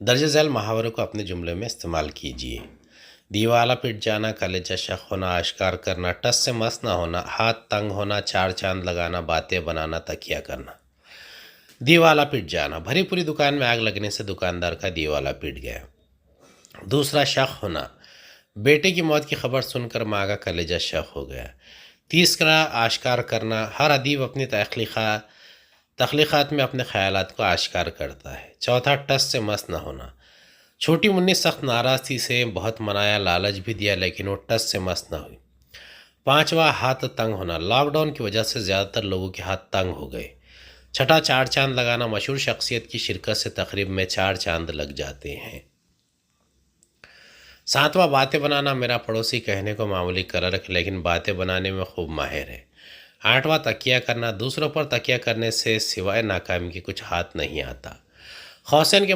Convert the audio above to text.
درج ذیل محاورے کو اپنے جملے میں استعمال کیجیے۔ دیوالا پٹ جانا، کلیجہ شق ہونا، آشکار کرنا، ٹس سے مس نہ ہونا، ہاتھ تنگ ہونا، چار چاند لگانا، باتیں بنانا، تکیہ کرنا۔ دیوالا پٹ جانا، بھری پوری دکان میں آگ لگنے سے دکاندار کا دیوالا پٹ گیا۔ دوسرا، شق ہونا، بیٹے کی موت کی خبر سن کر ماں کا کلیجہ شق ہو گیا۔ تیسرا، آشکار کرنا، ہر ادیب اپنی تخلیقات میں اپنے خیالات کو آشکار کرتا ہے۔ چوتھا، ٹس سے مس نہ ہونا، چھوٹی منی سخت ناراض تھی، سے بہت منایا، لالچ بھی دیا، لیکن وہ ٹس سے مس نہ ہوئی۔ پانچواں، ہاتھ تنگ ہونا، لاک ڈاؤن کی وجہ سے زیادہ تر لوگوں کے ہاتھ تنگ ہو گئے۔ چھٹا، چار چاند لگانا، مشہور شخصیت کی شرکت سے تقریب میں چار چاند لگ جاتے ہیں۔ ساتواں، باتیں بنانا، میرا پڑوسی کہنے کو معمولی کلرک لیکن باتیں بنانے میں خوب ماہر ہے۔ آٹھواں، تکیہ کرنا، دوسروں پر تکیہ کرنے سے سوائے ناکامی کے کچھ ہاتھ نہیں آتا۔ حسین کے